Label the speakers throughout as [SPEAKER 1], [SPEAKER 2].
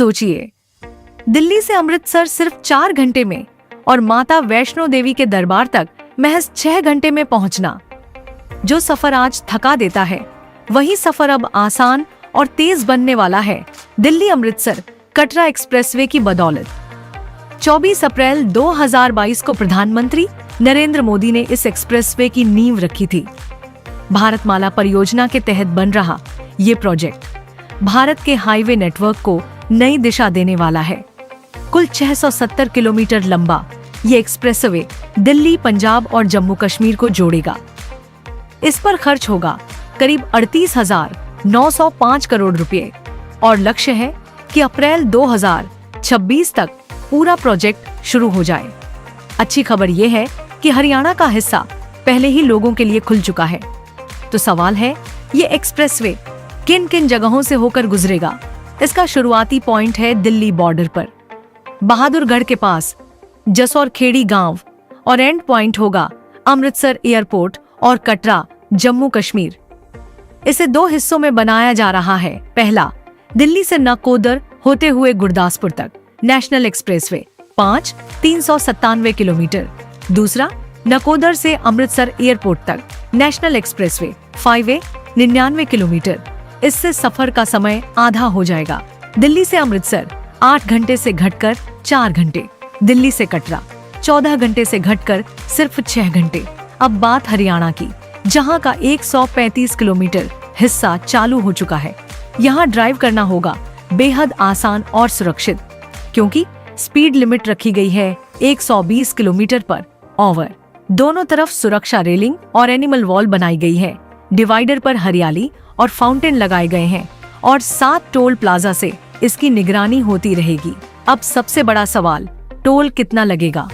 [SPEAKER 1] सोचिए, दिल्ली से अमृतसर सिर्फ 4 घंटे में और माता वैष्णो देवी के दरबार तक महज 6 घंटे में पहुंचना। जो सफर आज थका देता है, वही सफर अब आसान और तेज बनने वाला है दिल्ली अमृतसर कटरा एक्सप्रेसवे की बदौलत। 24 अप्रैल 2022 को प्रधानमंत्री नरेंद्र मोदी ने इस एक्सप्रेसवे की नींव रखी थी। भारतमाला परियोजना के तहत बन रहा ये प्रोजेक्ट भारत के हाईवे नेटवर्क को नई दिशा देने वाला है। कुल 670 किलोमीटर लंबा ये एक्सप्रेसवे दिल्ली, पंजाब और जम्मू कश्मीर को जोड़ेगा। इस पर खर्च होगा करीब 38,905 करोड़ रुपए और लक्ष्य है कि अप्रैल 2026 तक पूरा प्रोजेक्ट शुरू हो जाए। अच्छी खबर यह है कि हरियाणा का हिस्सा पहले ही लोगों के लिए खुल चुका है। तो सवाल है, ये एक्सप्रेसवे किन किन जगहों से होकर गुजरेगा? इसका शुरुआती पॉइंट है दिल्ली बॉर्डर पर, बहादुरगढ़ के पास जसौर खेड़ी गांव, और एंड पॉइंट होगा अमृतसर एयरपोर्ट और कटरा, जम्मू कश्मीर। इसे 2 हिस्सों में बनाया जा रहा है। पहला, दिल्ली से नकोदर होते हुए गुरदासपुर तक नेशनल एक्सप्रेसवे 397 किलोमीटर। दूसरा, नकोदर से अमृतसर एयरपोर्ट तक नेशनल एक्सप्रेसवे 99 किलोमीटर। इससे सफर का समय आधा हो जाएगा। दिल्ली से अमृतसर 8 घंटे से घटकर 4 घंटे, दिल्ली से कटरा 14 घंटे से घटकर सिर्फ 6 घंटे। अब बात हरियाणा की, जहां का 135 किलोमीटर हिस्सा चालू हो चुका है। यहाँ ड्राइव करना होगा बेहद आसान और सुरक्षित, क्योंकि स्पीड लिमिट रखी गई है 120 किलोमीटर पर ओवर। दोनों तरफ सुरक्षा रेलिंग और एनिमल वॉल बनाई गई है। डिवाइडर पर हरियाली और फाउंटेन लगाए गए हैं और 7 टोल प्लाजा से इसकी निगरानी होती रहेगी। अब सबसे बड़ा सवाल, टोल कितना लगेगा?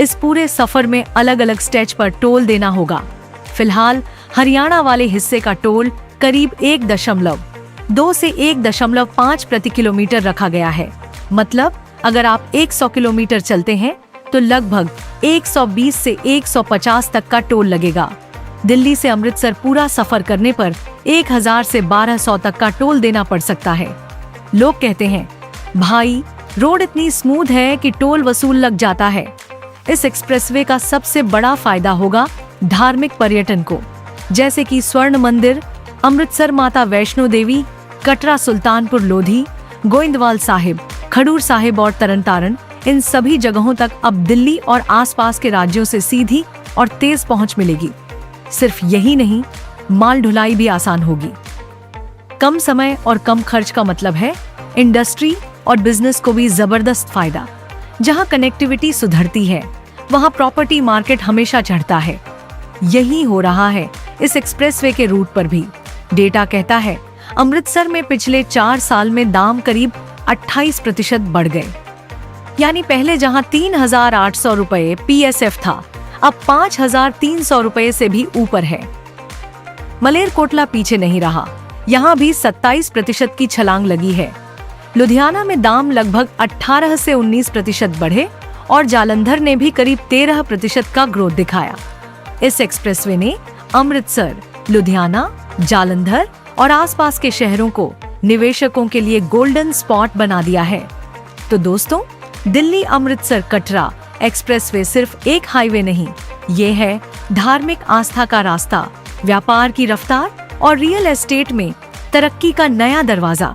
[SPEAKER 1] इस पूरे सफर में अलग अलग स्टेज पर टोल देना होगा। फिलहाल हरियाणा वाले हिस्से का टोल करीब 1.2 से 1.5 प्रति किलोमीटर रखा गया है। मतलब अगर आप 100 किलोमीटर चलते हैं तो लगभग 120 से 150 तक का टोल लगेगा। दिल्ली से अमृतसर पूरा सफर करने पर 1000 से 1200 तक का टोल देना पड़ सकता है। लोग कहते हैं, भाई रोड इतनी स्मूथ है कि टोल वसूल लग जाता है। इस एक्सप्रेसवे का सबसे बड़ा फायदा होगा धार्मिक पर्यटन को, जैसे कि स्वर्ण मंदिर, अमृतसर माता वैष्णो देवी, कटरा सुल्तानपुर लोधी, गोइंदवाल साहिब, खडूर साहिब और तरनतारन। इन सभी जगहों तक अब दिल्ली और आसपास के राज्यों से सीधी और तेज पहुंच मिलेगी। सिर्फ यही नहीं, माल ढुलाई भी आसान होगी। कम समय और कम खर्च का मतलब है इंडस्ट्री और बिजनेस को भी जबरदस्त फायदा। जहां कनेक्टिविटी सुधरती है, वहां प्रॉपर्टी मार्केट हमेशा चढ़ता है। यही हो रहा है इस एक्सप्रेसवे के रूट पर भी। डेटा कहता है अमृतसर में पिछले 4 साल में दाम करीब 28% बढ़ गए। यानी पहले जहां 3,800 रुपए PSF था, अब 5,300 रुपए से भी ऊपर है। मलेरकोटला पीछे नहीं रहा, यहाँ भी 27% की छलांग लगी है। लुधियाना में दाम लगभग 18 से 19% बढ़े और जालंधर ने भी करीब 13% का ग्रोथ दिखाया। इस एक्सप्रेसवे ने अमृतसर, लुधियाना, जालंधर और आसपास के शहरों को निवेशकों के लिए गोल्डन स्पॉट बना दिया है। तो दोस्तों, दिल्ली अमृतसर कटरा एक्सप्रेसवे सिर्फ एक हाईवे नहीं, ये है धार्मिक आस्था का रास्ता, व्यापार की रफ्तार और रियल एस्टेट में तरक्की का नया दरवाजा।